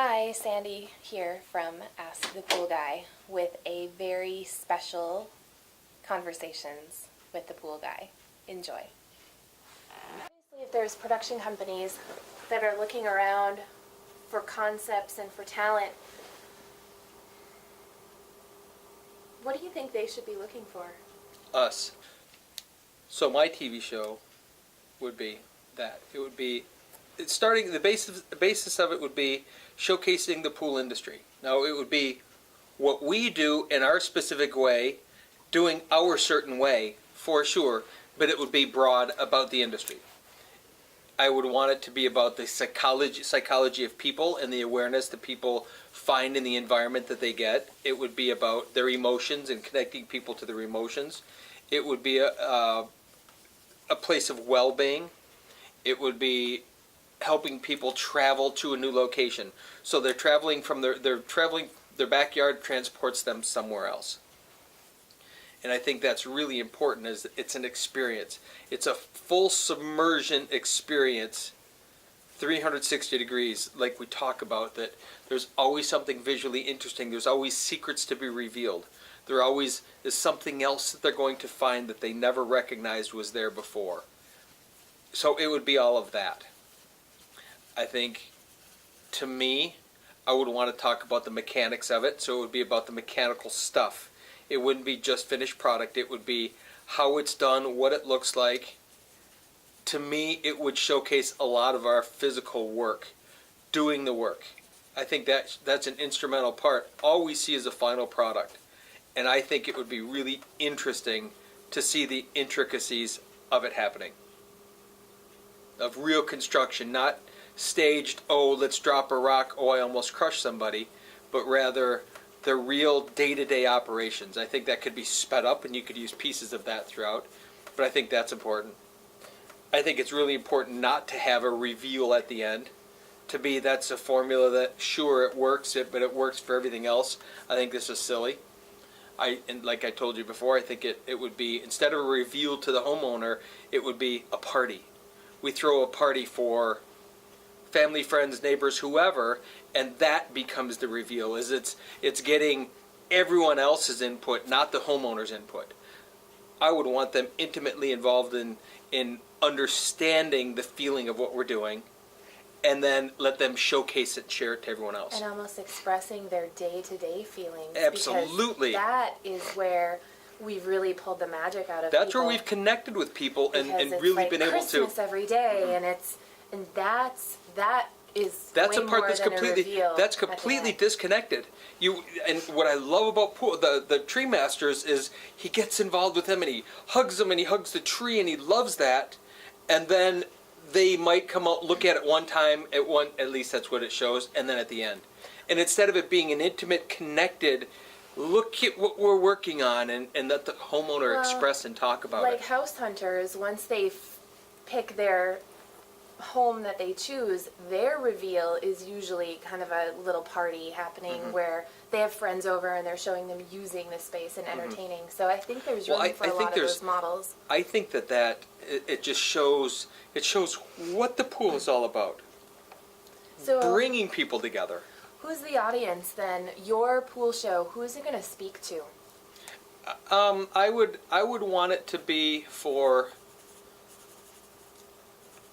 Hi, Sandy here from Ask the Pool Guy with a very special conversations with the pool guy. Enjoy. Obviously, if there's production companies that are looking around for concepts and for talent, what do you think they should be looking for? Us. So my TV show would be that. It would be starting the basis of it would be showcasing the pool industry. Now it would be what we do in our specific way, doing our certain way for sure, but it would be broad about the industry. I would want it to be about the psychology of people and the awareness that people find in the environment that they get. It would be about their emotions and connecting people to their emotions. It would be a place of well-being. It would be helping people travel to a new location. So they're traveling from their backyard transports them somewhere else. And I think that's really important, is it's an experience. It's a full submersion experience, 360 degrees, like we talk about, that there's always something visually interesting. There's always secrets to be revealed. There always is something else that they're going to find that they never recognized was there before. So it would be all of that. I think, to me, I would want to talk about the mechanics of it, so it would be about the mechanical stuff. It wouldn't be just finished product. It would be how it's done, what it looks like. To me, it would showcase a lot of our physical work, doing the work. I think that's an instrumental part. All we see is a final product. And I think it would be really interesting to see the intricacies of it happening. Of real construction, not staged, oh, let's drop a rock, oh, I almost crushed somebody, but rather the real day-to-day operations. I think that could be sped up, and you could use pieces of that throughout, but I think that's important. I think it's really important not to have a reveal at the end. To me, that's a formula that, sure, it works, but it works for everything else. I think this is silly. And like I told you before, I think it would be, instead of a reveal to the homeowner, it would be a party. We throw a party for family, friends, neighbors, whoever, and that becomes the reveal. It's getting everyone else's input, not the homeowner's input. I would want them intimately involved in understanding the feeling of what we're doing, and then let them showcase it, share it to everyone else. And almost expressing their day-to-day feelings. Absolutely. Because that is where we've really pulled the magic out of That's people. where we've connected with people and really like been able to. Christmas every day, and that is That's way a part more that's than a completely reveal completely disconnected. And what I love about the tree masters is he gets involved with them and he hugs them and he hugs the tree and he loves that, and then they might come out, look at it one time at least that's what it shows, and then at the end. And instead of it being an intimate, connected, look at what we're working on, and let the homeowner express and talk about it. Like house hunters, once they pick their home that they choose, their reveal is usually kind of a little party happening where they have friends over and they're showing them using the space and entertaining. So I think there's room for a lot of those models. I think that it just shows what the pool is all about. So bringing people together. Who's the audience then? Your pool show, who is it going to speak to? I would want it to be for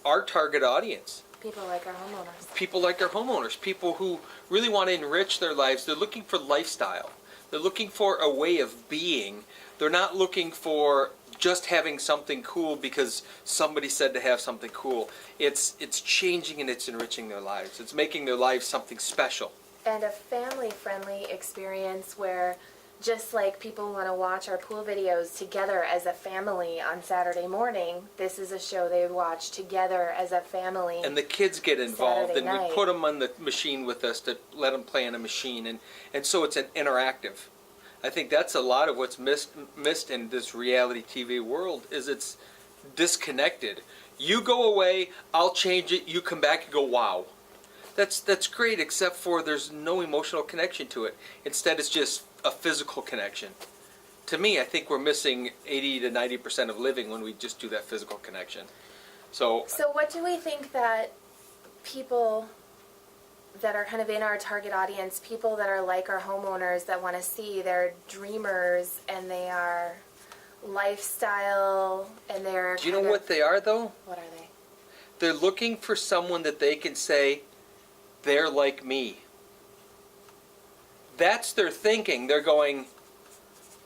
our target audience. People like our homeowners. People like our homeowners. People who really want to enrich their lives. They're looking for lifestyle. They're looking for a way of being. They're not looking for just having something cool because somebody said to have something cool. It's changing and it's enriching their lives. It's making their lives something special. And a family-friendly experience where, just like people want to watch our pool videos together as a family on Saturday morning, this is a show they would watch together as a family. And the kids get involved, Saturday and night. we put them on the machine with us to let them play on a machine, and so it's an interactive. I think that's a lot of what's missed in this reality TV world, is it's disconnected. You go away, I'll change it, you come back and go, wow. That's great, except for there's no emotional connection to it. Instead, it's just a physical connection. To me, I think we're missing 80 to 90% of living when we just do that physical connection. So what do we think that people that are kind of in our target audience, people that are like our homeowners that want to see, they're dreamers and they are lifestyle and they're Do you know what they are, though? What are they? They're looking for someone that they can say, they're like me. That's their thinking. They're going,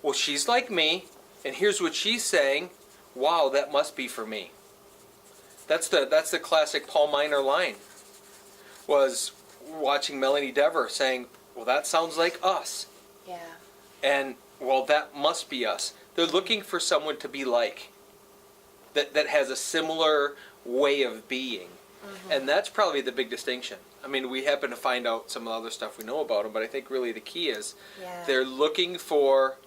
well, she's like me, and here's what she's saying. Wow, that must be for me. That's the classic Paul Miner line. Was watching Melanie Dever saying, well, that sounds like us. Yeah. And, well, that must be us. They're looking for someone to be like, that has a similar way of being. Mm-hmm. And that's probably the big distinction. I mean, we happen to find out some of the other stuff we know about them, but I think really the key is they're looking for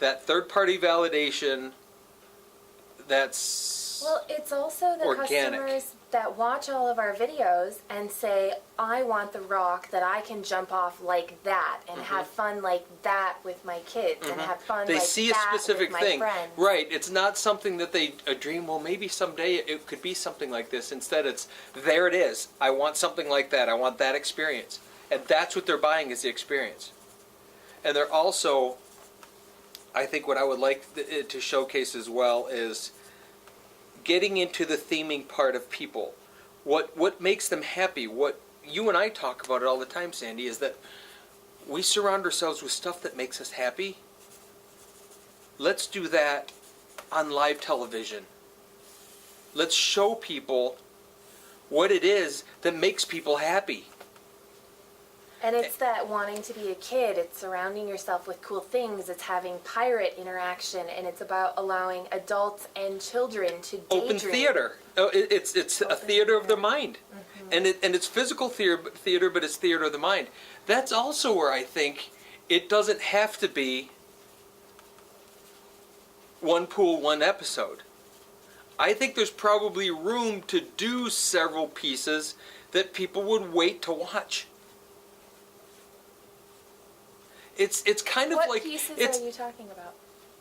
that third-party validation that's Well, it's also the organic. customers that watch all of our videos and say, I want the rock that I can jump off like that and have fun like that with my kids and have fun They like see a that specific with my thing. friends. Right. It's not something that they dream, well, maybe someday it could be something like this. Instead, it's, there it is. I want something like that. I want that experience. And that's what they're buying is the experience. And they're also, I think what I would like to showcase as well is getting into the theming part of people. What makes them happy? What you and I talk about it all the time, Sandy, is that we surround ourselves with stuff that makes us happy. Let's do that on live television. Let's show people what it is that makes people happy. And it's that wanting to be a kid, it's surrounding yourself with cool things, it's having pirate interaction, and it's about allowing adults and children to daydream. Open theater. It's a theater of the mind. And it's physical theater, but it's theater of the mind. That's also where I think it doesn't have to be one pool, one episode. I think there's probably room to do several pieces that people would wait to watch. It's kind of what like pieces are you talking about?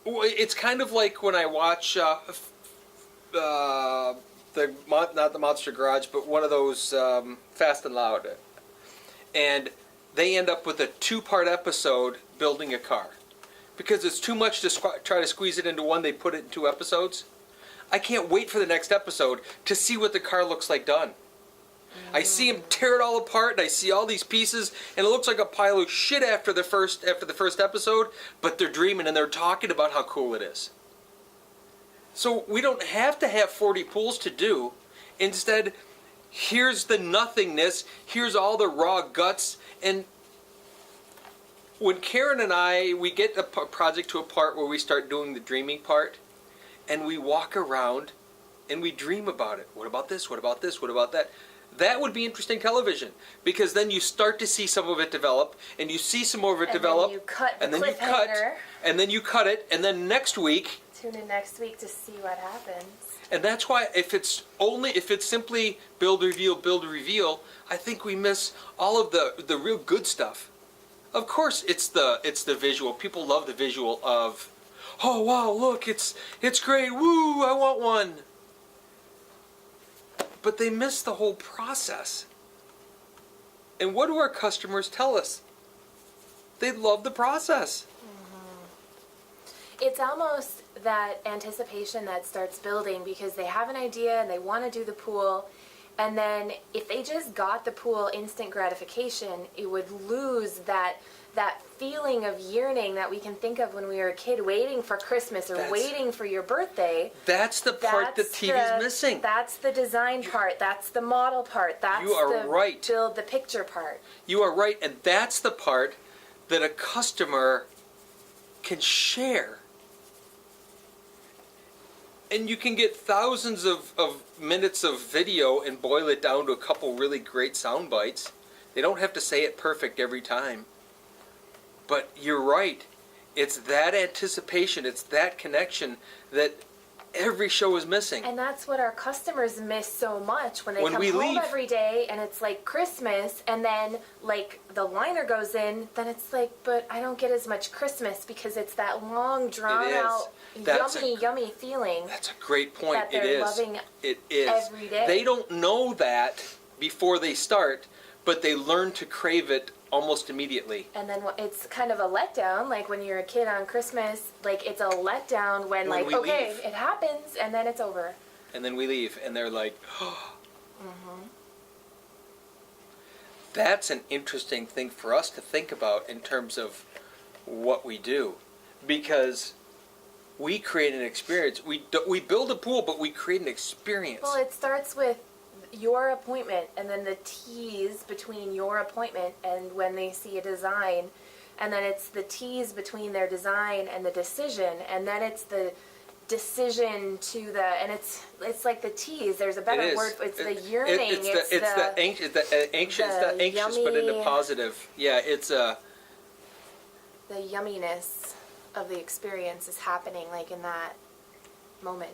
It's kind of like when I watch not the Monster Garage, but one of those Fast and Loud, and they end up with a 2-part episode building a car because it's too much to try to squeeze it into one. They put it in 2 episodes. I can't wait for the next episode to see what the car looks like done. I see him tear it all apart, and I see all these pieces, and it looks like a pile of shit after the first episode. But they're dreaming and they're talking about how cool it is. So we don't have to have 40 pools to do. Instead, here's the nothingness. Here's all the raw guts. And when Karen and we get a project to a part where we start doing the dreaming part, and we walk around and we dream about it. What about this? What about this? What about that? That would be interesting television, because then you start to see some of it develop, and you see some more of it develop, and then you cut, and then you cut it, and then next week, tune in next week to see what happens. And that's why if it's simply build, reveal, I think we miss all of the real good stuff. Of course, it's the visual. People love the visual of, oh wow, look, it's great, woo, I want one. But they miss the whole process. And what do our customers tell us? They love the process. It's almost that anticipation that starts building because they have an idea and they want to do the pool. And then if they just got the pool instant gratification, it would lose that feeling of yearning that we can think of when we were a kid, waiting for Christmas or waiting for your birthday. That's the part that TV's missing. That's the design part. That's the model part. That's the build the picture part. You are right, and that's the part that a customer can share. And you can get thousands of minutes of video and boil it down to a couple really great sound bites. They don't have to say it perfect every time. But you're right. It's that anticipation, it's that connection that every show is missing. And that's what our customers miss so much when they come home every day and it's like Christmas, and then like the liner goes in, then it's like, but I don't get as much Christmas because it's that long drawn out yummy feeling. That's a great point. That they're loving it is. every day. They don't know that before they start, but they learn to crave it almost immediately. And then it's kind of a letdown, like when you're a kid on Christmas, like it's a letdown when like, we okay, leave. it happens, and then it's over. And then we leave, and they're like, oh. That's an interesting thing for us to think about in terms of what we do, because we create an experience. We build a pool, but we create an experience. Well, it starts with your appointment, and then the tease between your appointment and when they see a design, and then it's the tease between their design and the decision, and then it's the decision to the, and it's like the tease. There's a better word. It's the yearning. It's the anxious, but in a positive. Yeah, it's a. The yumminess of the experience is happening like in that moment.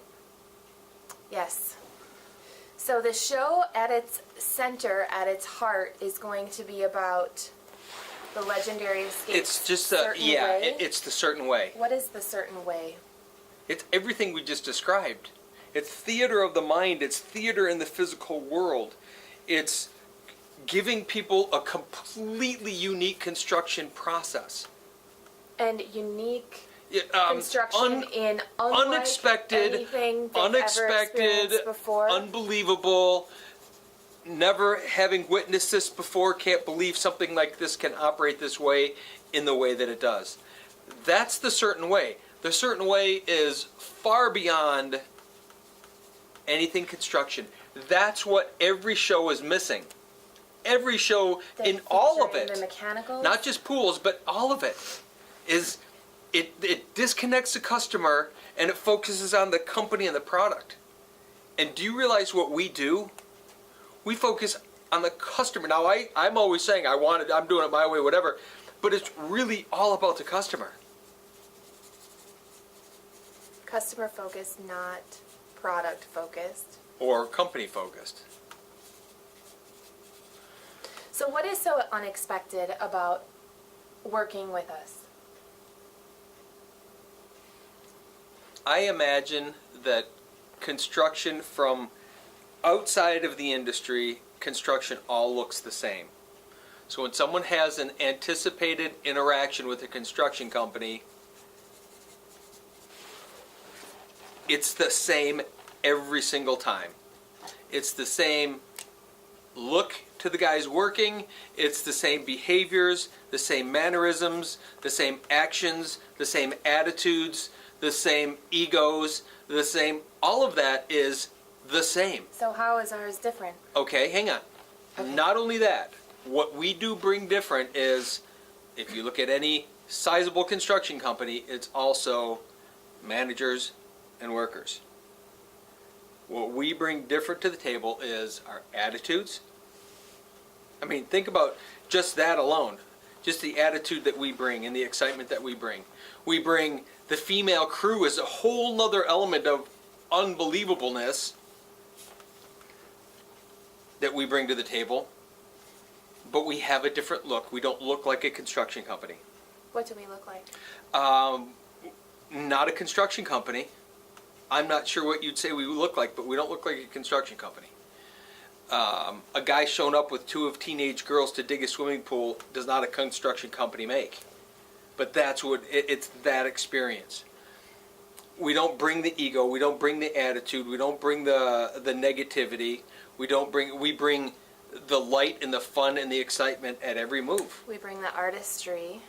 Yes. So the show at its center, at its heart, is going to be about the legendary escape. It's just it's the certain way. What is the certain way? It's everything we just described. It's theater of the mind. It's theater in the physical world. It's giving people a completely unique construction process. And unique construction in unexpected, anything they've ever experienced before. Unbelievable. Never having witnessed this before, can't believe something like this can operate this way in the way that it does. That's the certain way. The certain way is far beyond anything construction. That's what every show is missing. Every show in all of it, the mechanicals? Not just pools, but all of it, is it disconnects the customer and it focuses on the company and the product. And do you realize what we do? We focus on the customer. Now, I'm always saying I'm doing it my way, whatever, but it's really all about the customer. Customer focused, not product focused. Or company focused. So what is so unexpected about working with us? I imagine that construction from outside of the industry, construction all looks the same. So when someone has an anticipated interaction with a construction company, it's the same every single time. It's the same look to the guys working, it's the same behaviors, the same mannerisms, the same actions, the same attitudes, the same egos, the same, all of that is the same. So how is ours different? Okay, hang on. Okay. Not only that, what we do bring different is, if you look at any sizable construction company, it's also managers and workers. What we bring different to the table is our attitudes. I mean, think about just that alone. Just the attitude that we bring and the excitement that we bring. We bring the female crew as a whole nother element of unbelievableness that we bring to the table. But we have a different look. We don't look like a construction company. What do we look like? Not a construction company. I'm not sure what you'd say we look like, but we don't look like a construction company. A guy showing up with two of teenage girls to dig a swimming pool does not a construction company make. But that's what it's that experience. We don't bring the ego. We don't bring the attitude. We don't bring the negativity. We bring the light and the fun and the excitement at every move. We bring the artistry.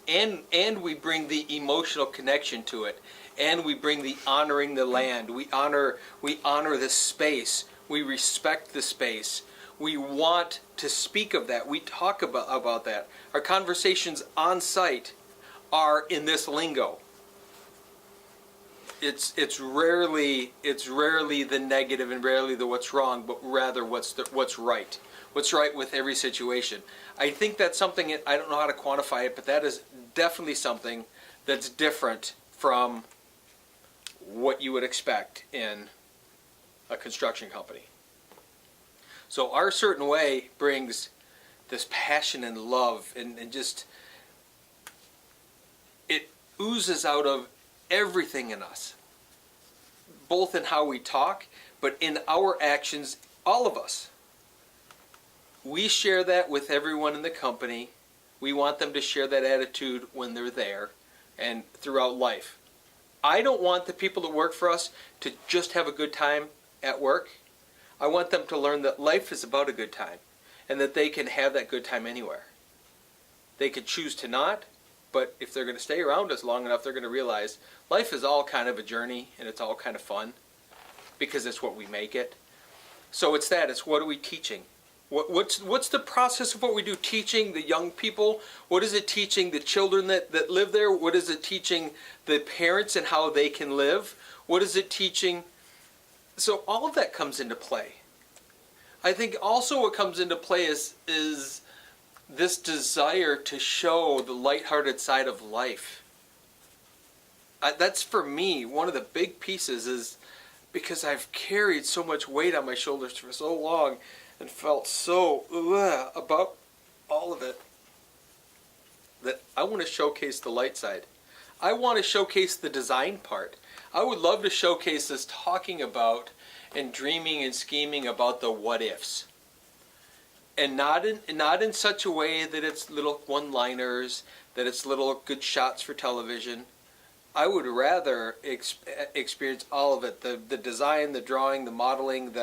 And we bring the emotional connection to it. And we bring the honoring the land. We honor the space. We respect the space. We want to speak of that. We talk about that. Our conversations on site are in this lingo. It's rarely the negative and rarely the what's wrong, but rather what's right. What's right with every situation. I think that's something, I don't know how to quantify it, but that is definitely something that's different from what you would expect in a construction company. So our certain way brings this passion and love and just, it oozes out of everything in us. Both in how we talk, but in our actions, all of us. we share that with everyone in the company. We want them to share that attitude when they're there and throughout life. I don't want the people that work for us to just have a good time at work. I want them to learn that life is about a good time and that they can have that good time anywhere. They could choose to not, but if they're going to stay around us long enough, they're going to realize life is all kind of a journey and it's all kind of fun because it's what we make it. So it's that. It's what are we teaching? What's the process of what we do teaching the young people? What is it teaching the children that live there? What is it teaching the parents and how they can live? What is it teaching? So all of that comes into play. I think also what comes into play is this desire to show the lighthearted side of life. That's for me one of the big pieces, is because I've carried so much weight on my shoulders for so long and felt so about all of it, that I want to showcase the light side. I want to showcase the design part. I would love to showcase this talking about and dreaming and scheming about the what ifs. And not in such a way that it's little one-liners, that it's little good shots for television. I would rather experience all of it, the design, the drawing, the modeling,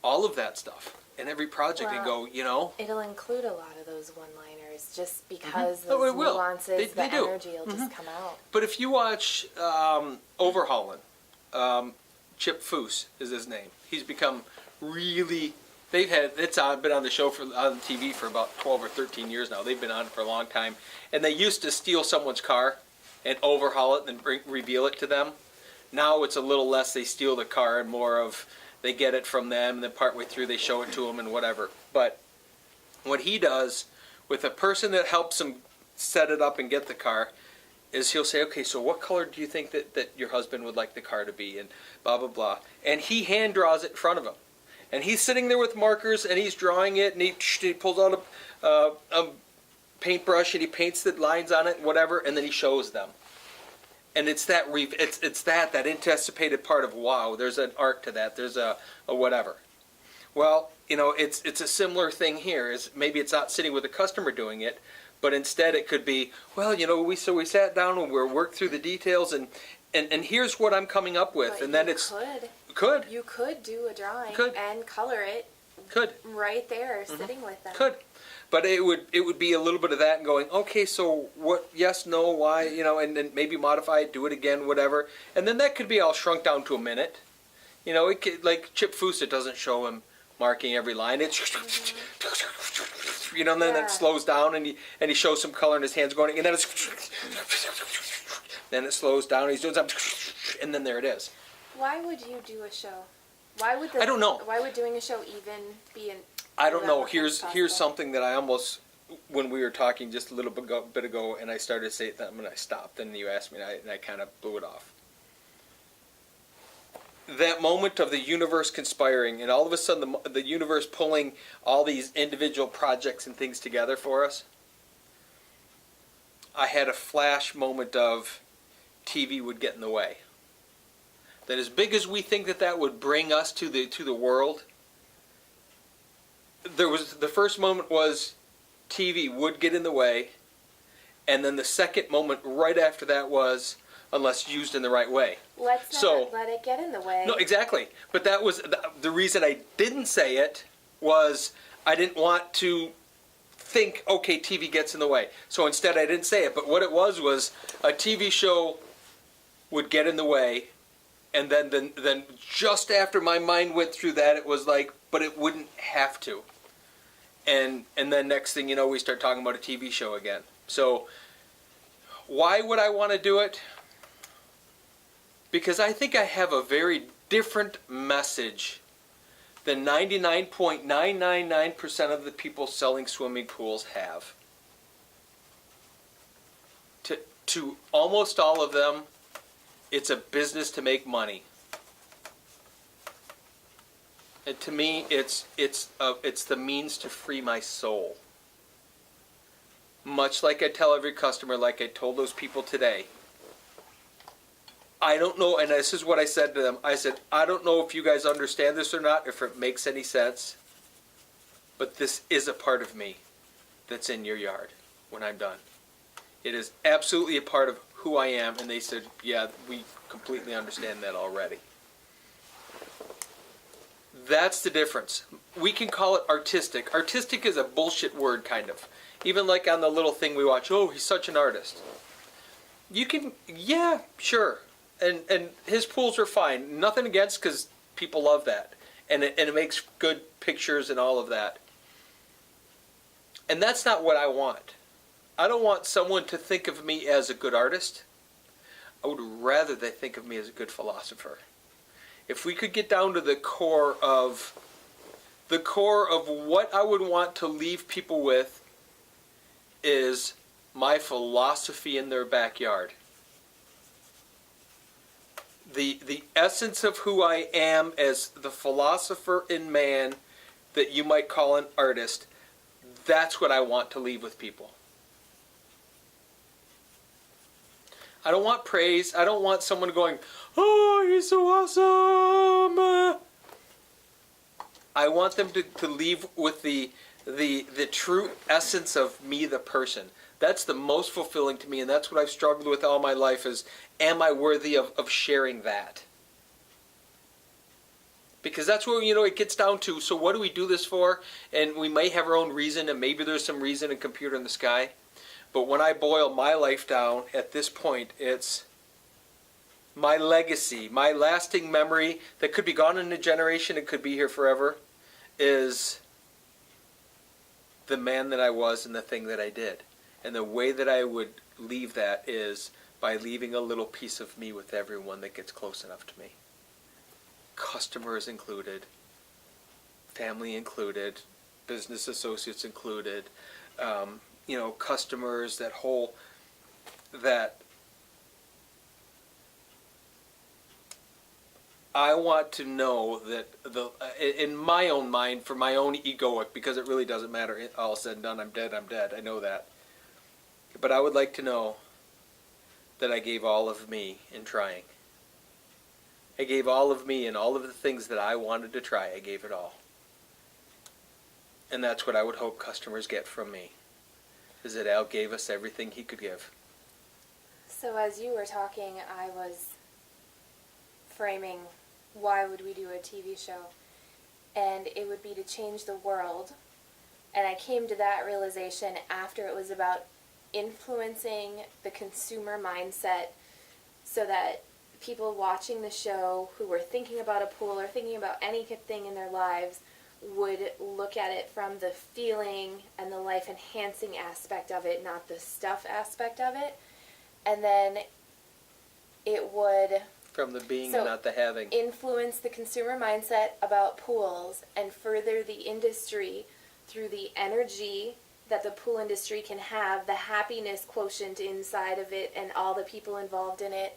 all of that stuff. And every project, and go, It'll include a lot of those one-liners just because Oh, those it will. nuances, They do. energy will just come out. But if you watch Overhauling, Chip Foose is his name. He's become really. Been on the show on TV for about 12 or 13 years now. They've been on it for a long time, and they used to steal someone's car and overhaul it and reveal it to them. Now it's a little less. They steal the car and more of they get it from them, and then partway through they show it to them and whatever. But what he does with a person that helps him set it up and get the car is he'll say, okay, so what color do you think that your husband would like the car to be, and blah, blah, blah. And he hand draws it in front of him. And he's sitting there with markers, and he's drawing it, and he pulls out a paintbrush, and he paints the lines on it, and whatever, and then he shows them. And it's that anticipated part of, wow, there's an art to that, there's a whatever. Well, it's a similar thing here. Is maybe it's not sitting with a customer doing it, but instead it could be, well, we sat down and we worked through the details, and here's what I'm coming up with, But and then you could do a drawing Could. and color it right there, sitting with them. Could. But it would be a little bit of that and going, okay, so what, yes, no, why, and then maybe modify it, do it again, whatever. And then that could be all shrunk down to a minute. It could, like Chip Foose, it doesn't show him marking every line. It's, and then it slows down and he shows some color in his hands going, and then then it slows down and he's doing something, and then there it is. Why would you do a show? I don't know. Why would doing a show even be an... I don't know. Here's something that I almost, when we were talking just a little bit ago, and I started to say something and I stopped, and you asked me, and I kind of blew it off. That moment of the universe conspiring, and all of a sudden the universe pulling all these individual projects and things together for us, I had a flash moment of TV would get in the way. That as big as we think that would bring us to the world, the first moment was TV would get in the way, and then the second moment right after that was unless used in the right way. Let's not let it get in the way. No, exactly. But that was the reason I didn't say it, was I didn't want to think, okay, TV gets in the way. So instead I didn't say it. But what it was a TV show would get in the way, and then just after my mind went through that, it was like, but it wouldn't have to. And then next thing you know, we start talking about a TV show again. So why would I want to do it? Because I think I have a very different message than 99.999% of the people selling swimming pools have. To almost all of them, it's a business to make money. And to me, it's the means to free my soul. Much like I tell every customer, like I told those people today, I don't know, and this is what I said to them. I said, I don't know if you guys understand this or not, if it makes any sense, but this is a part of me that's in your yard when I'm done. It is absolutely a part of who I am. And they said, yeah, we completely understand that already. That's the difference. We can call it artistic. Artistic is a bullshit word, kind of. Even like on the little thing we watch, oh, he's such an artist. You can, yeah, sure. And his pools are fine. Nothing against, because people love that. And it makes good pictures and all of that. And that's not what I want. I don't want someone to think of me as a good artist. I would rather they think of me as a good philosopher. If we could get down to the core of what I would want to leave people with is my philosophy in their backyard. The essence of who I am as the philosopher in man that you might call an artist, that's what I want to leave with people. I don't want praise. I don't want someone going, oh, he's so awesome. I want them to leave with the true essence of me, the person. That's the most fulfilling to me, and that's what I've struggled with all my life is, am I worthy of sharing that? Because that's where, it gets down to, so what do we do this for? And we may have our own reason, and maybe there's some reason in Computer in the Sky. But when I boil my life down at this point, it's my legacy, my lasting memory that could be gone in a generation, it could be here forever, is the man that I was and the thing that I did. And the way that I would leave that is by leaving a little piece of me with everyone that gets close enough to me. Customers included, family included, business associates included, customers, that I want to know that in my own mind, for my own egoic, because it really doesn't matter, all said and done, I'm dead, I know that. But I would like to know that I gave all of me in trying. I gave all of me and all of the things that I wanted to try, I gave it all. And that's what I would hope customers get from me, is that Al gave us everything he could give. So as you were talking, I was framing why would we do a TV show, and it would be to change the world. And I came to that realization after it was about influencing the consumer mindset so that people watching the show who were thinking about a pool or thinking about anything in their lives would look at it from the feeling and the life enhancing aspect of it, not the stuff aspect of it. And then it would, from the being and not the having, influence the consumer mindset about pools and further the industry through the energy that the pool industry can have, the happiness quotient inside of it and all the people involved in it.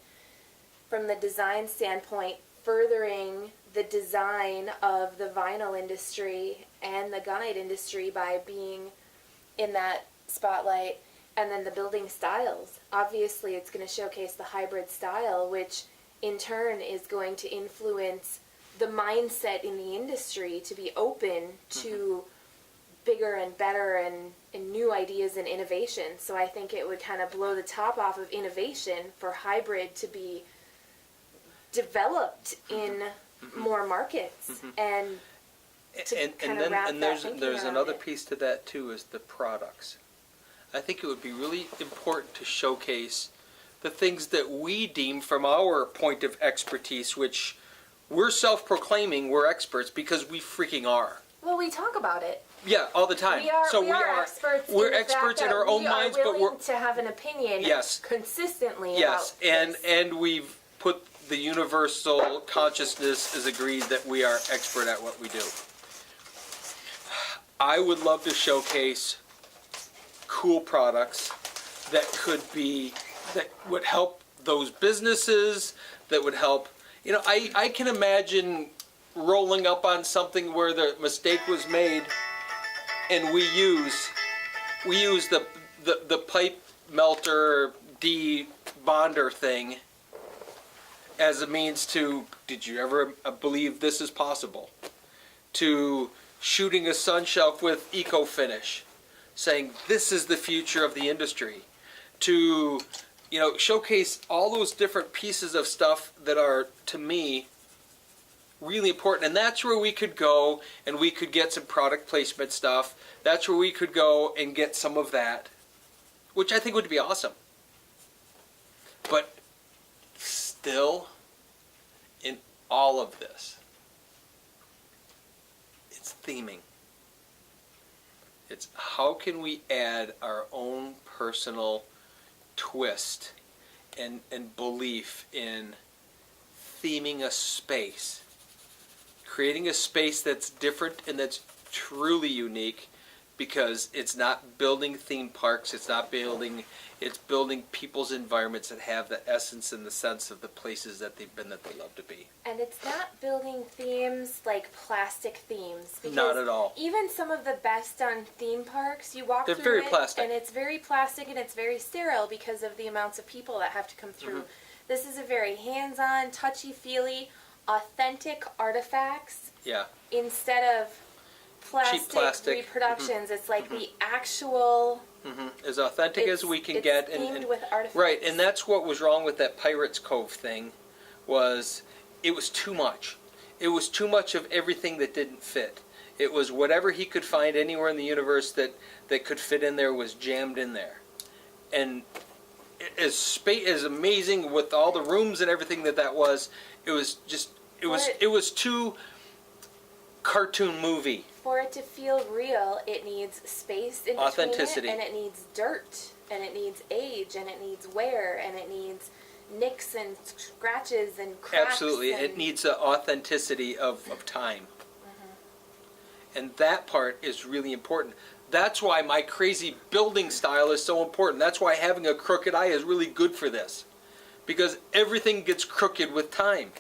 From the design standpoint, furthering the design of the vinyl industry and the gunite industry by being in that spotlight. And then the building styles. Obviously, it's going to showcase the hybrid style, which in turn is going to influence the mindset in the industry to be open to bigger and better and new ideas and innovation. So I think it would kind of blow the top off of innovation for hybrid to be developed in more markets and to kind of wrap that thinking there's around another it. piece to that too, is the products. I think it would be really important to showcase the things that we deem from our point of expertise, which we're self-proclaiming we're experts because we freaking are. Well, we talk about it. Yeah, all the time. We are experts. We're in the experts fact in our that own minds, but we're willing to have an opinion. Yes. Consistently. Yes, about this. and we've put the universal consciousness is agreed that we are expert at what we do. I would love to showcase cool products that would help those businesses, that would help. I can imagine rolling up on something where the mistake was made, and we use the pipe melter de-bonder thing as a means to, did you ever believe this is possible? To shooting a sun shelf with eco finish, saying this is the future of the industry, to showcase all those different pieces of stuff that are, to me, really important. And that's where we could go and we could get some product placement stuff. That's where we could go and get some of that, which I think would be awesome. But still, in all of this, it's theming. It's how can we add our own personal twist and belief in theming a space, creating a space that's different and that's truly unique, because it's not building theme parks, it's building people's environments that have the essence and the sense of the places that they've been, that they love to be. And it's not building themes like plastic themes. Not at all. Even some of the best done theme parks, you walk They're through very it, plastic. and it's very plastic and it's very sterile because of the amounts of people that have to come through. Mm-hmm. This is a very hands-on, touchy-feely, authentic artifacts. Yeah. Instead of cheap plastic reproductions. Mm-hmm. It's like the actual... Mm-hmm. As authentic as we can get. And with artifacts. Right, and that's what was wrong with that Pirates Cove thing, was it was too much. It was too much of everything that didn't fit. It was whatever he could find anywhere in the universe that could fit in there was jammed in there. And as amazing with all the rooms and everything that was, it was too cartoon movie. For it to feel real, it needs space in authenticity, between it, and it needs dirt, and it needs age, and it needs wear, and it needs nicks and scratches and cracks. Absolutely, it needs the authenticity of time. Mm-hmm. And that part is really important. That's why my crazy building style is so important. That's why having a crooked eye is really good for this, because everything gets crooked with time.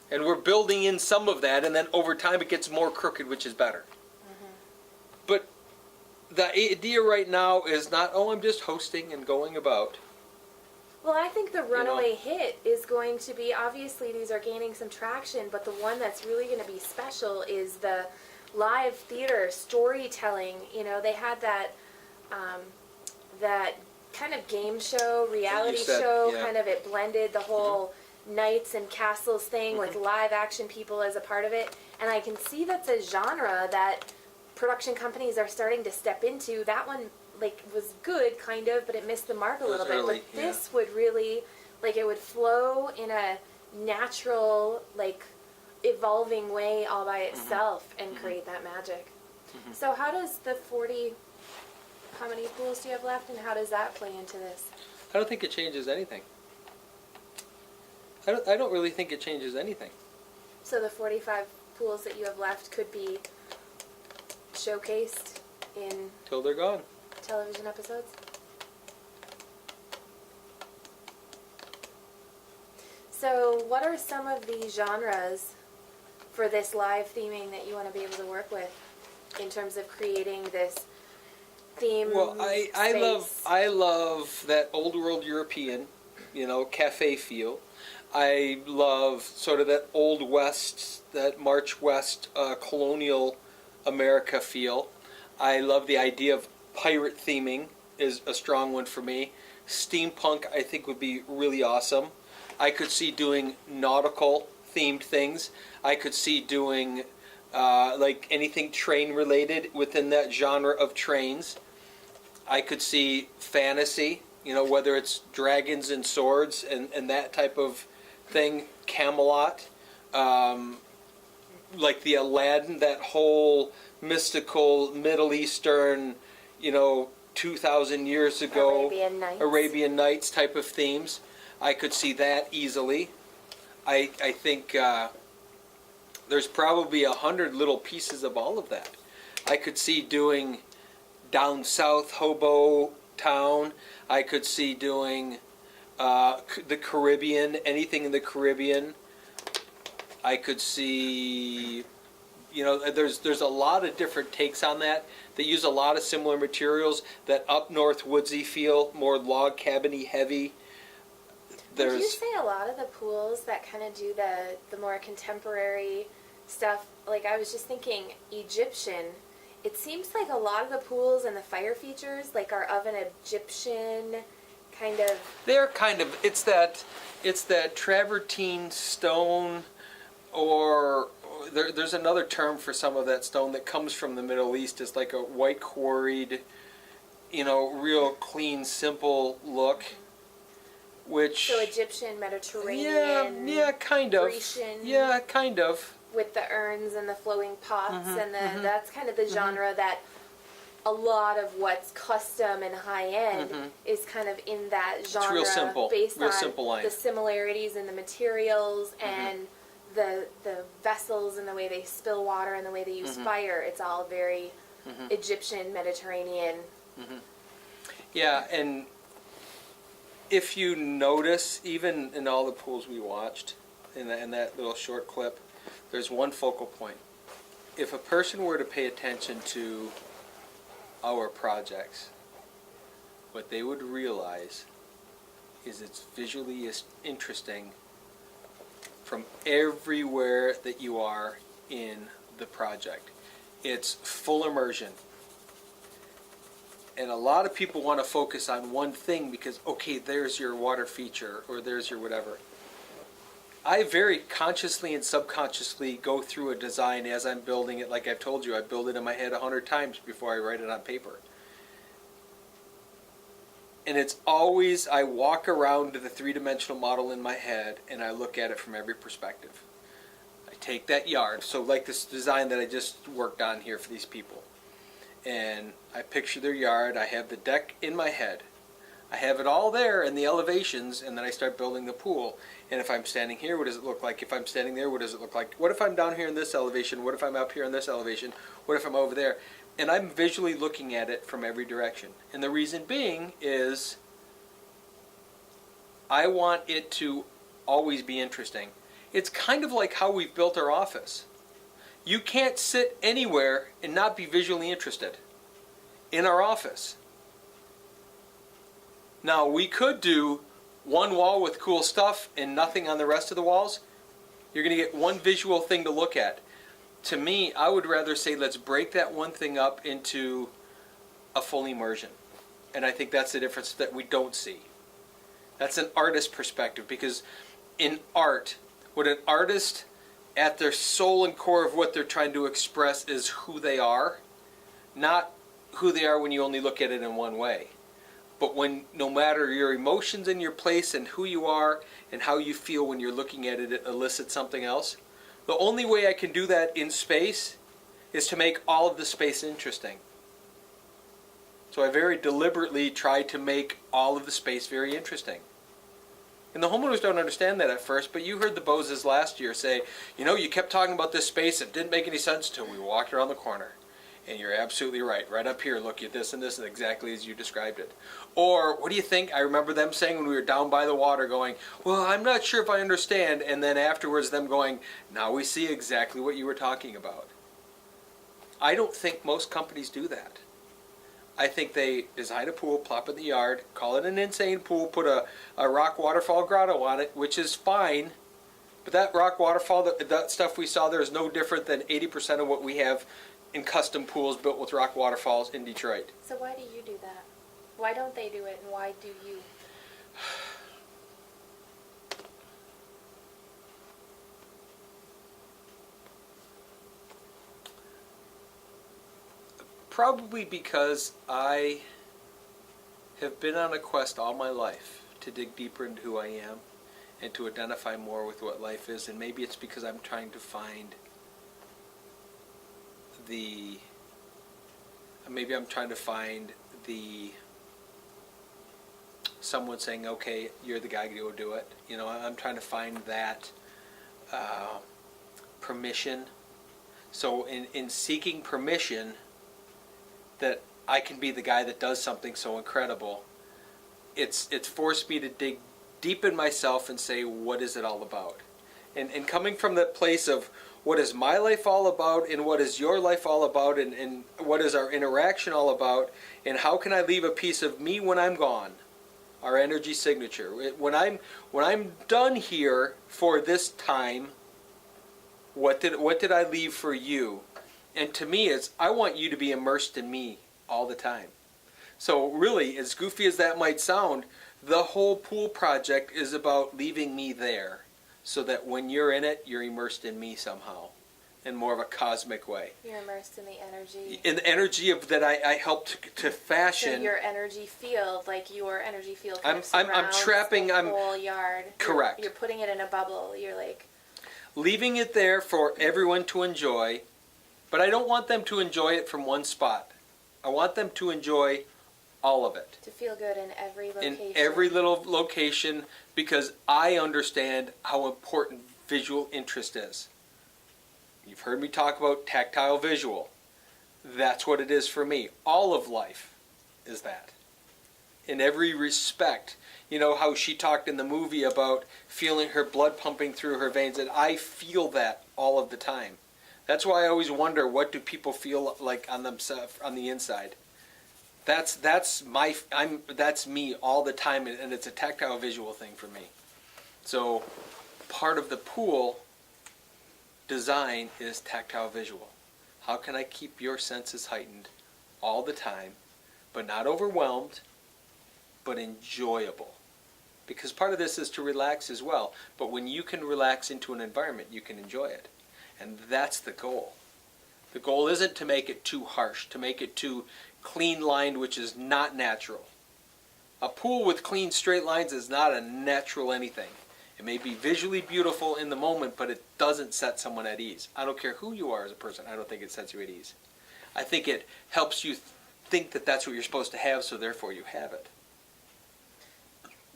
And we're building in some of that, and then over time it gets more crooked, which is better. Mm-hmm. But the idea right now is not, I'm just hosting and going about. Well, I think the runaway hit is going to be, obviously these are gaining some traction, but the one that's really going to be special is the live theater storytelling. They had that kind of game show, reality show, kind of, it blended the whole... Mm-hmm. Knights and castles thing with live action people as a part of it, and I can see that's a genre that production companies are starting to step into. That one was good kind of, but it missed the mark a little bit. But this would really it would flow in a natural evolving way all by itself and create that magic. So how does the 40, how many pools do you have left, and how does that play into this? I don't think it changes anything. I don't really think it changes anything. So the 45 pools that you have left could be showcased in... Till they're gone. Television episodes? So what are some of the genres for this live theming that you want to be able to work with in terms of creating this theme? Well, I love that old world European, cafe feel. I love sort of that Old West, that March West colonial America feel. I love the idea of pirate theming is a strong one for me. Steampunk I think would be really awesome. I could see doing nautical themed things. I could see doing anything train related within that genre of trains. I could see fantasy, whether it's dragons and swords and that type of thing, Camelot, like the Aladdin, that whole mystical Middle Eastern, 2,000 years ago, Arabian Nights type of themes. I could see that easily. I think there's probably 100 little pieces of all of that. I could see doing down south Hobo Town. I could see doing the Caribbean, anything in the Caribbean. I could see, there's a lot of different takes on that. They use a lot of similar materials. That up north woodsy feel, more log cabiny heavy. Would you say a lot of the pools that kind of do the more contemporary stuff, like I was just thinking Egyptian. It seems like a lot of the pools and the fire features like are of an Egyptian kind of. They're kind of, it's that travertine stone, or there's another term for some of that stone that comes from the Middle East. It's like a white quarried, real clean, simple look. Which, So Egyptian, Mediterranean, yeah, kind of. Grecian. Yeah, kind of. With the urns and the flowing pots, and that's kind of the Mm-hmm. genre that a lot of what's custom and high end is kind of in that genre. real simple. Based Real on simple line. the similarities in the materials and the vessels and the way they spill water and the way they use fire. It's all very Egyptian, Mediterranean. Yeah, and if you notice, even in all the pools we watched, in that little short clip, there's one focal point. If a person were to pay attention to our projects, what they would realize is it's visually interesting from everywhere that you are in the project. It's full immersion. And a lot of people want to focus on one thing because, okay, there's your water feature or there's your whatever. I very consciously and subconsciously go through a design as I'm building it. Like I've told you, I build it in my head 100 times before I write it on paper. And it's always, I walk around the three-dimensional model in my head and I look at it from every perspective. I take that yard, so like this design that I just worked on here for these people. And I picture their yard, I have the deck in my head. I have it all there in the elevations, and then I start building the pool. And if I'm standing here, what does it look like? If I'm standing there, what does it look like? What if I'm down here in this elevation? What if I'm up here in this elevation? What if I'm over there? And I'm visually looking at it from every direction. And the reason being is I want it to always be interesting. It's kind of like how we've built our office. You can't sit anywhere and not be visually interested in our office. Now, we could do one wall with cool stuff and nothing on the rest of the walls. You're going to get one visual thing to look at. To me, I would rather say let's break that one thing up into a full immersion. And I think that's the difference that we don't see. That's an artist perspective, because in art, what an artist at their soul and core of what they're trying to express is who they are, not who they are when you only look at it in one way. But when, no matter your emotions and your place and who you are and how you feel when you're looking at it, it elicits something else. The only way I can do that in space is to make all of the space interesting. So I very deliberately try to make all of the space very interesting. And the homeowners don't understand that at first, but you heard the Boses last year say, you kept talking about this space, it didn't make any sense until we walked around the corner. And you're absolutely right. Right up here, look at this and this, and exactly as you described it. Or, what do you think? I remember them saying when we were down by the water going, well, I'm not sure if I understand. And then afterwards them going, now we see exactly what you were talking about. I don't think most companies do that. I think they design a pool, plop it in the yard, call it an insane pool, put a rock waterfall grotto on it, which is fine. But that rock waterfall, that stuff we saw there is no different than 80% of what we have in custom pools built with rock waterfalls in Detroit. So why do you do that? Why don't they do it, and why do you? Probably because I have been on a quest all my life to dig deeper into who I am and to identify more with what life is. And maybe it's because I'm trying to find the someone saying, okay, you're the guy to go do it. I'm trying to find that permission. So in seeking permission that I can be the guy that does something so incredible, it's forced me to dig deep in myself and say, what is it all about? And coming from that place of what is my life all about and what is your life all about and what is our interaction all about and how can I leave a piece of me when I'm gone, our energy signature. When I'm done here for this time, What did I leave for you? And to me, it's I want you to be immersed in me all the time. So really, as goofy as that might sound, the whole pool project is about leaving me there so that when you're in it, you're immersed in me somehow in more of a cosmic way. You're immersed in the energy. In the energy of that I helped to fashion. So your energy field, like your energy field I'm surrounds trapping, the I'm whole yard. correct. You're putting it in a bubble. You're like Leaving it there for everyone to enjoy, but I don't want them to enjoy it from one spot. I want them to enjoy all of it. to feel good in every location. In every little location, because I understand how important visual interest is. You've heard me talk about tactile visual. That's what it is for me. All of life is that. In every respect. You know how she talked in the movie about feeling her blood pumping through her veins, and I feel that all of the time. That's why I always wonder, what do people feel like on themselves, on the inside? That's me all the time, and it's a tactile visual thing for me. So part of the pool design is tactile visual. How can I keep your senses heightened all the time, but not overwhelmed, but enjoyable? Because part of this is to relax as well. But when you can relax into an environment, you can enjoy it. And that's the goal. The goal isn't to make it too harsh, to make it too clean lined, which is not natural. A pool with clean straight lines is not a natural anything. It may be visually beautiful in the moment, but it doesn't set someone at ease. I don't care who you are as a person, I don't think it sets you at ease. I think it helps you think that that's what you're supposed to have, so therefore you have it.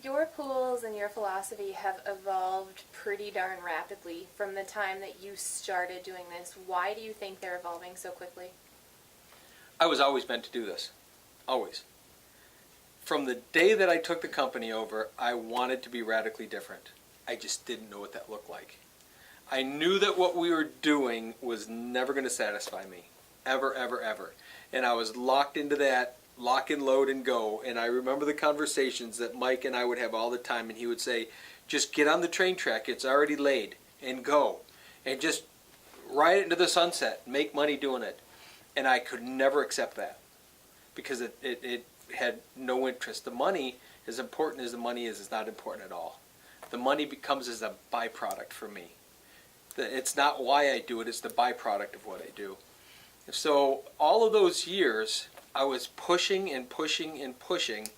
Your pools and your philosophy have evolved pretty darn rapidly from the time that you started doing this. Why do you think they're evolving so quickly? I was always meant to do this. Always. From the day that I took the company over, I wanted to be radically different. I just didn't know what that looked like. I knew that what we were doing was never going to satisfy me. Ever, ever, ever. And I was locked into that lock and load and go. And I remember the conversations that Mike and I would have all the time, and he would say, just get on the train track, it's already laid, and go. And just ride it into the sunset, make money doing it. And I could never accept that because it had no interest. The money, as important as the money is not important at all. The money becomes as a byproduct for me. It's not why I do it, it's the byproduct of what I do. So all of those years, I was pushing and pushing and pushing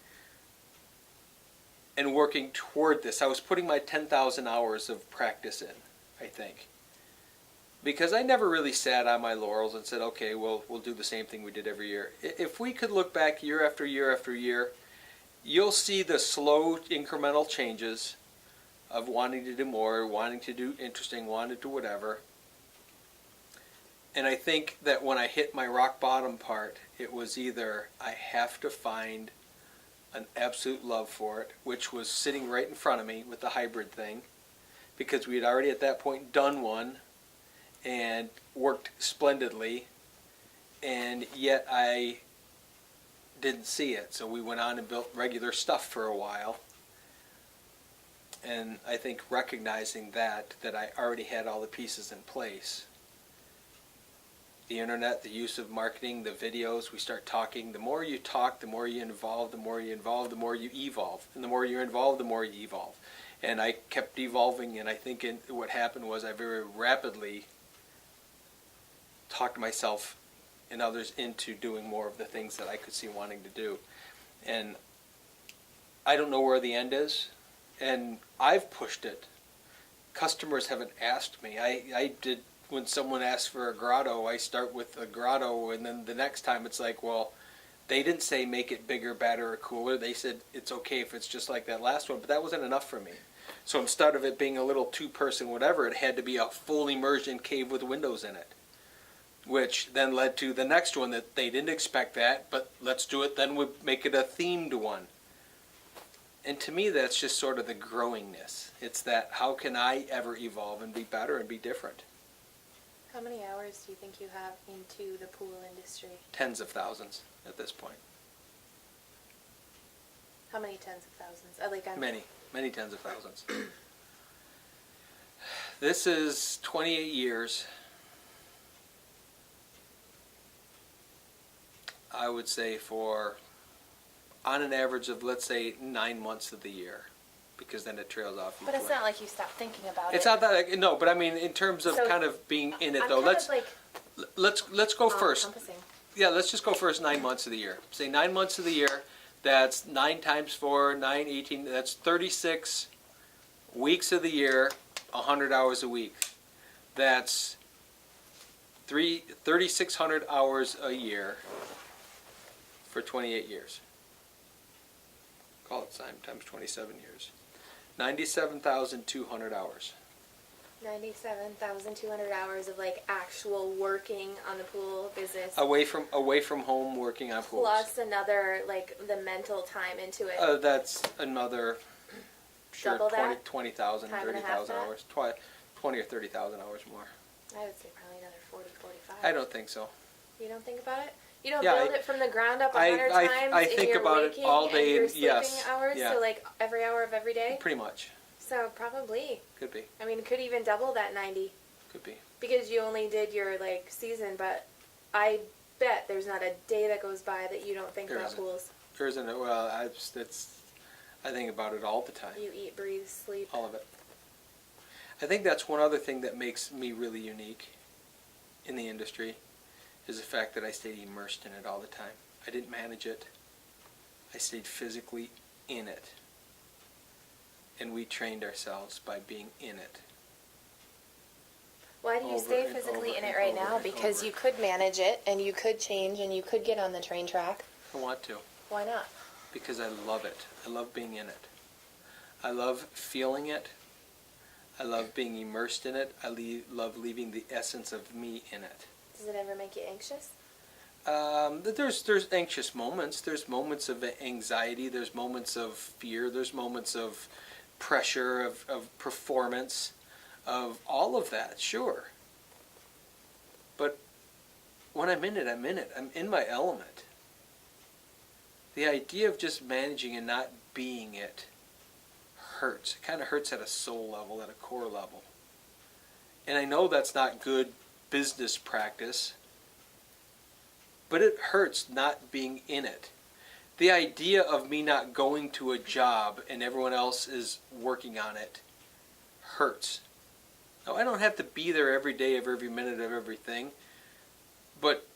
and working toward this. I was putting my 10,000 hours of practice in, I think. Because I never really sat on my laurels and said, okay, well, we'll do the same thing we did every year. If we could look back year after year after year, you'll see the slow incremental changes of wanting to do more, wanting to do interesting, wanting to do whatever. And I think that when I hit my rock bottom part, it was either I have to find an absolute love for it, which was sitting right in front of me with the hybrid thing, because we had already at that point done one and worked splendidly, and yet I didn't see it. So we went on and built regular stuff for a while. And I think recognizing that I already had all the pieces in place. The internet, the use of marketing, the videos, we start talking. The more you talk, the more you involve, the more you involve, the more you evolve. And the more you're involved, the more you evolve. And I kept evolving, and I think what happened was I very rapidly talked myself and others into doing more of the things that I could see wanting to do. And I don't know where the end is, and I've pushed it. Customers haven't asked me. I did. When someone asks for a grotto, I start with a grotto, and then the next time it's like, well, they didn't say make it bigger, better, or cooler. They said it's okay if it's just like that last one, but that wasn't enough for me. So instead of it being a little two-person whatever, it had to be a full immersion cave with windows in it, which then led to the next one that they didn't expect that, but let's do it, then we'll make it a themed one. And to me, that's just sort of the growingness. It's that, how can I ever evolve and be better and be different? How many hours do you think you have into the pool industry? Tens of thousands at this point. How many tens of thousands? Many tens of thousands. This is 28 years. I would say on an average of, let's say, 9 months of the year, because then it trails off. But it's not like you stop thinking about it. It's not that, no, but I mean, in terms of So, kind of being in it, I'm though, kind of like let's go first. all-encompassing. Yeah, let's just go first 9 months of the year. Say 9 months of the year, that's 9 times 4, 9, 18, that's 36 weeks of the year, 100 hours a week. That's 3,600 hours a year for 28 years. Call it times 27 years. 97,200 hours. 97,200 hours of like actual working on the pool business. Away from home working on pools. Plus another, like, the mental time into it. That's another, sure, Double that? 20,000, Time and a half 30,000 that? hours. 20 or 30,000 hours more. I would say probably another 40, 45. I don't think so. You don't think about it? You don't Yeah, build it from the ground up 100 times I in think your about it waking all day and your and- sleeping yes, hours, yeah. so like every hour of every day? Pretty much. So probably. Could be. I mean, it could even double that 90. Could be. Because you only did your, like, season, but I bet there's not a day that goes by that you don't think There about isn't. pools. There isn't. Well, I think about it all the time. You eat, breathe, sleep. All of it. I think that's one other thing that makes me really unique in the industry is the fact that I stayed immersed in it all the time. I didn't manage it. I stayed physically in it. And we trained ourselves by being in it. Why do you Over stay and physically over in it and right over now? and Because over. you could manage it, and you could change, and you could get on the train track. I want to. Why not? Because I love it. I love being in it. I love feeling it. I love being immersed in it. I love leaving the essence of me in it. Does it ever make you anxious? There's anxious moments. There's moments of anxiety. There's moments of fear. There's moments of pressure, of performance, of all of that, sure. But when I'm in it, I'm in it. I'm in my element. The idea of just managing and not being it hurts. It kind of hurts at a soul level, at a core level. And I know that's not good business practice, but it hurts not being in it. The idea of me not going to a job and everyone else is working on it hurts. Now, I don't have to be there every day of every minute of everything, but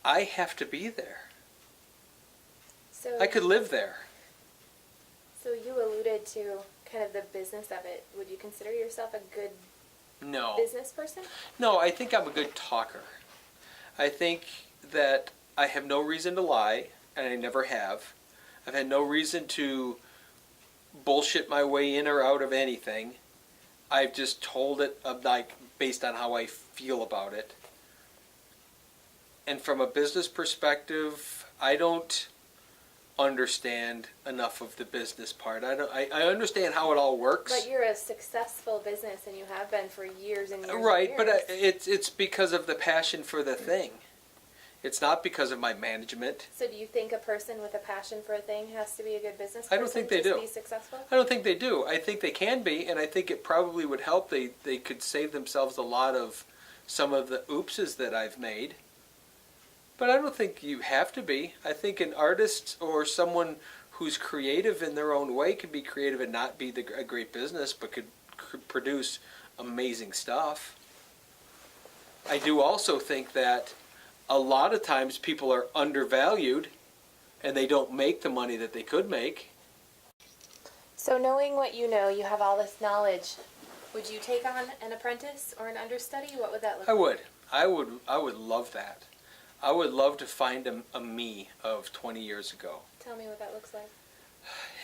I have to be there. So I could live there. So you alluded to kind of the business of it. Would you consider yourself a good No. business person? No, I think I'm a good talker. I think that I have no reason to lie, and I never have. I've had no reason to bullshit my way in or out of anything. I've just told it like based on how I feel about it. And from a business perspective, I don't understand enough of the business part. I understand how it all works. But you're a successful business, and you have been for years and years. Right, and but years. it's because of the passion for the thing. It's not because of my management. So do you think a person with a passion for a thing has to be a good business I person don't think they to do. be successful? I don't think they do. I think they can be, and I think it probably would help. They could save themselves a lot of some of the oopses that I've made. But I don't think you have to be. I think an artist or someone who's creative in their own way could be creative and not be a great business, but could produce amazing stuff. I do also think that a lot of times people are undervalued and they don't make the money that they could make. So knowing what you know, you have all this knowledge. Would you take on an apprentice or an understudy? What would that look like? I would love that. I would love to find a me of 20 years ago. Tell me what that looks like.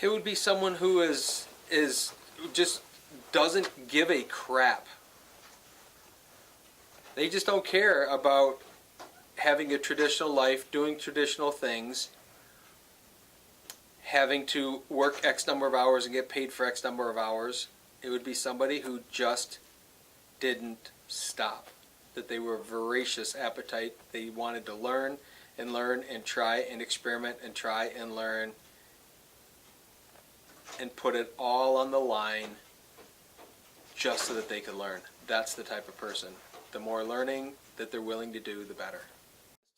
It would be someone who is just doesn't give a crap. They just don't care about having a traditional life, doing traditional things, having to work X number of hours and get paid for X number of hours. It would be somebody who just didn't stop. That they were voracious appetite. They wanted to learn and try and experiment and try and learn and put it all on the line just so that they can learn. That's the type of person. The more learning that they're willing to do, the better.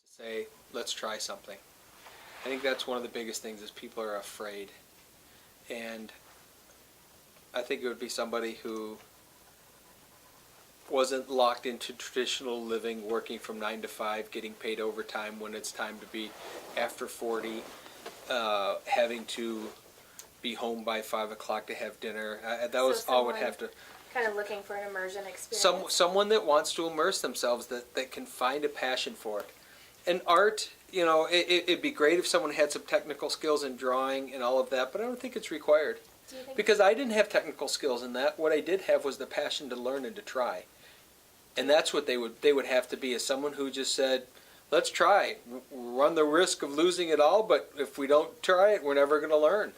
To say, let's try something. I think that's one of the biggest things is people are afraid. And I think it would be somebody who wasn't locked into traditional living, working from 9 to 5, getting paid overtime when it's time to be after 40, having to be home by 5 o'clock to have dinner. That was all would have to. Kind of looking for an immersion experience. Someone that wants to immerse themselves, that can find a passion for it. And art, you know, it'd be great if someone had some technical skills in drawing and all of that, but I don't think it's required. Do you think Because I didn't have technical skills in that. What I did have was the passion to learn and to try. And that's what they would have to be, is someone who just said, let's try. Run the risk of losing it all, but if we don't try it, we're never going to learn.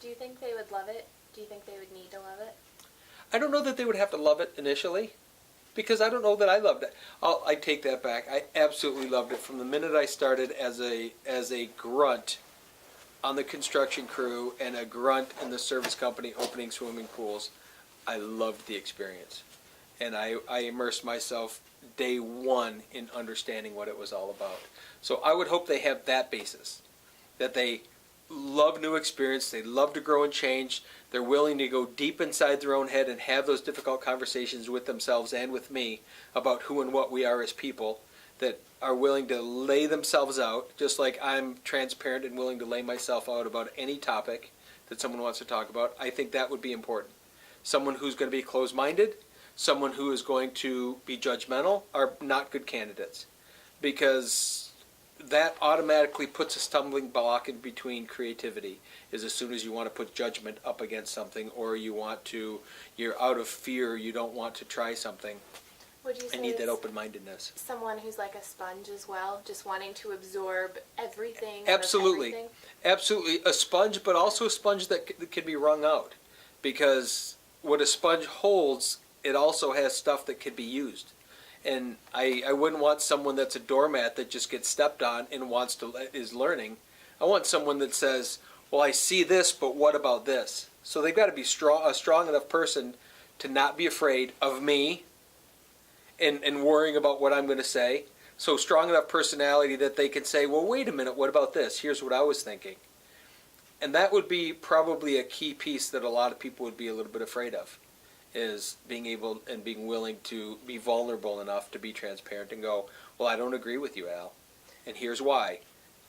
Do you think they would love it? Do you think they would need to love it? I don't know that they would have to love it initially, because I don't know that I loved it. I take that back. I absolutely loved it from the minute I started as a grunt on the construction crew and a grunt in the service company opening swimming pools. I loved the experience, and I immersed myself day one in understanding what it was all about. So I would hope they have that basis, that they love new experience, they love to grow and change, they're willing to go deep inside their own head and have those difficult conversations with themselves and with me about who and what we are as people, that are willing to lay themselves out, just like I'm transparent and willing to lay myself out about any topic that someone wants to talk about. I think that would be important. Someone who's going to be closed-minded, someone who is going to be judgmental are not good candidates, because that automatically puts a stumbling block in between creativity, is as soon as you want to put judgment up against something, or you're out of fear, you don't want to try something. Would you say I need that open-mindedness. someone who's like a sponge as well, just wanting to absorb everything? Absolutely. Everything? Absolutely. A sponge, but also a sponge that can be wrung out, because what a sponge holds, it also has stuff that could be used. And I wouldn't want someone that's a doormat that just gets stepped on and is learning. I want someone that says, well, I see this, but what about this? So they've got to be a strong enough person to not be afraid of me and worrying about what I'm going to say. So strong enough personality that they can say, well, wait a minute, what about this? Here's what I was thinking. And that would be probably a key piece that a lot of people would be a little bit afraid of, is being able and being willing to be vulnerable enough to be transparent and go, well, I don't agree with you, Al, and here's why.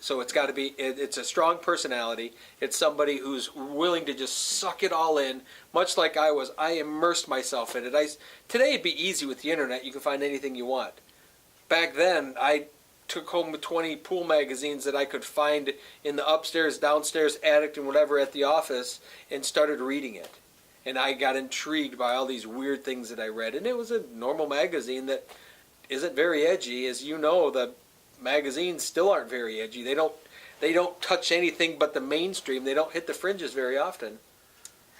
So it's got to be, it's a strong personality. It's somebody who's willing to just suck it all in, much like I was. I immersed myself in it. Today it'd be easy with the internet. You can find anything you want. Back then, I took home 20 pool magazines that I could find in the upstairs, downstairs, attic, and whatever at the office, and started reading it. And I got intrigued by all these weird things that I read. And it was a normal magazine that isn't very edgy. As you know, the magazines still aren't very edgy. They don't touch anything but the mainstream. They don't hit the fringes very often.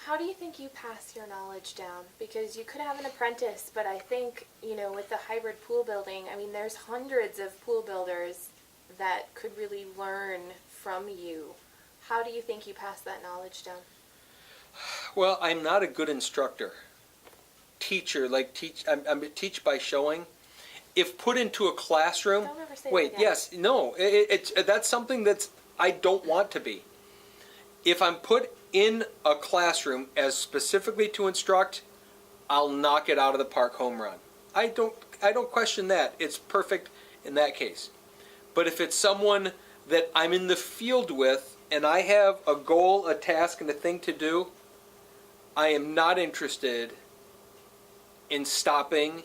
How do you think you pass your knowledge down? Because you could have an apprentice, but I think, with the hybrid pool building, there's hundreds of pool builders that could really learn from you. How do you think you pass that knowledge down? Well, I'm not a good instructor. Teacher, I'm a teach by showing. If put into a classroom, Don't ever say wait, that again. yes, no, that's something I don't want to be. If I'm put in a classroom as specifically to instruct, I'll knock it out of the park home run. I don't question that. It's perfect in that case. But if it's someone that I'm in the field with and I have a goal, a task, and a thing to do, I am not interested in stopping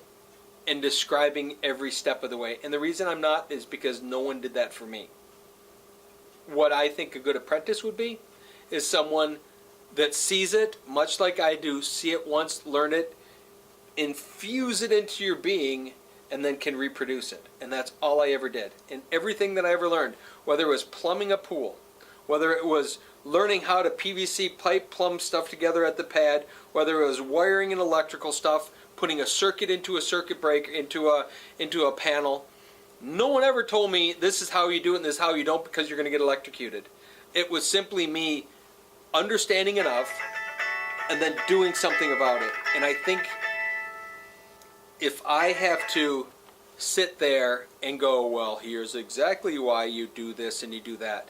and describing every step of the way. And the reason I'm not is because no one did that for me. What I think a good apprentice would be is someone that sees it, much like I do, see it once, learn it, infuse it into your being, and then can reproduce it. And that's all I ever did. And everything that I ever learned, whether it was plumbing a pool, whether it was learning how to PVC pipe plumb stuff together at the pad, whether it was wiring and electrical stuff, putting a circuit into a circuit breaker, into a panel, no one ever told me this is how you do it and this is how you don't, because you're going to get electrocuted. It was simply me understanding enough and then doing something about it. And I think if I have to sit there and go, well, here's exactly why you do this and you do that,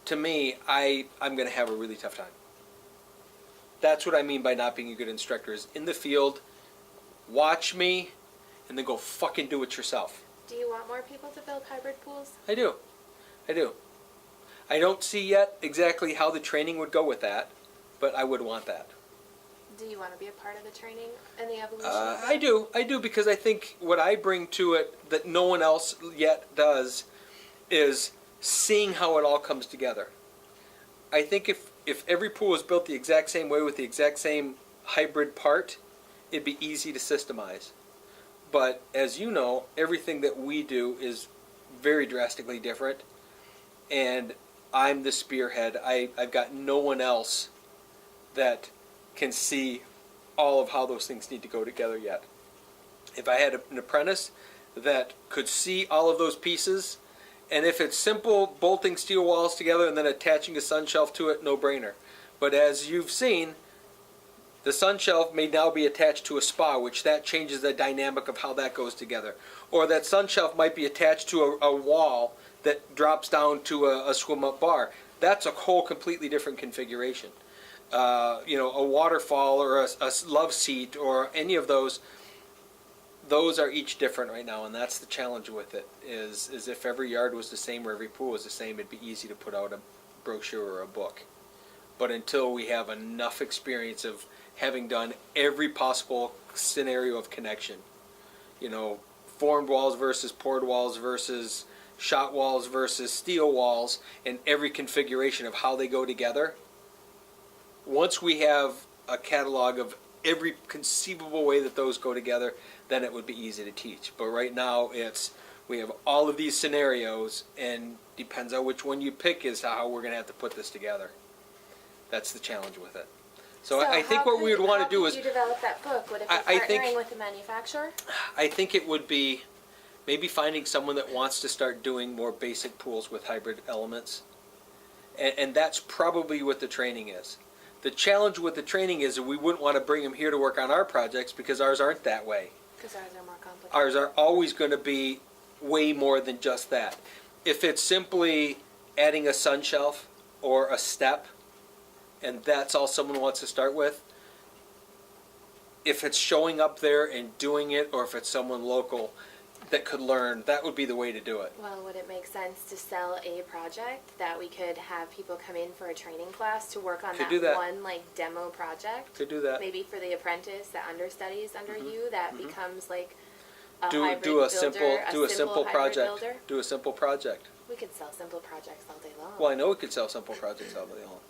to me, I'm going to have a really tough time. That's what I mean by not being a good instructor, is in the field, watch me, and then go fucking do it yourself. Do you want more people to build hybrid pools? I do. I don't see yet exactly how the training would go with that, but I would want that. Do you want to be a part of the training and the evolution? I do, because I think what I bring to it that no one else yet does is seeing how it all comes together. I think if every pool was built the exact same way with the exact same hybrid part, it'd be easy to systemize. But as you know, everything that we do is very drastically different, and I'm the spearhead. I've got no one else that can see all of how those things need to go together yet. If I had an apprentice that could see all of those pieces, and if it's simple bolting steel walls together and then attaching a sun shelf to it, no brainer. But as you've seen, the sun shelf may now be attached to a spa, which that changes the dynamic of how that goes together. Or that sun shelf might be attached to a wall that drops down to a swim-up bar. That's a whole completely different configuration. A waterfall or a love seat or any of those are each different right now, and that's the challenge with it, is if every yard was the same or every pool was the same, it'd be easy to put out a brochure or a book. But until we have enough experience of having done every possible scenario of connection, formed walls versus poured walls versus shot walls versus steel walls, and every configuration of how they go together, once we have a catalog of every conceivable way that those go together, then it would be easy to teach. But right now, we have all of these scenarios, and depends on which one you pick is how we're going to have to put this together. That's the challenge with it. So I think what we would want to do is... How could you develop that book? Would it be partnering with the manufacturer? I think it would be maybe finding someone that wants to start doing more basic pools with hybrid elements. And that's probably what the training is. The challenge with the training is that we wouldn't want to bring them here to work on our projects because ours aren't that way. Because ours are more complicated. Ours are always going to be way more than just that. If it's simply adding a sun shelf or a step, and that's all someone wants to start with, if it's showing up there and doing it, or if it's someone local that could learn, that would be the way to do it. Well, would it make sense to sell a project that we could have people come in for a training class to work on that one demo project? Could do that. Maybe for the apprentice that understudies under you, that becomes like a do hybrid a builder, simple hybrid project. builder. Do a simple project. We could sell simple projects all day long. Well, I know we could sell simple projects all day long.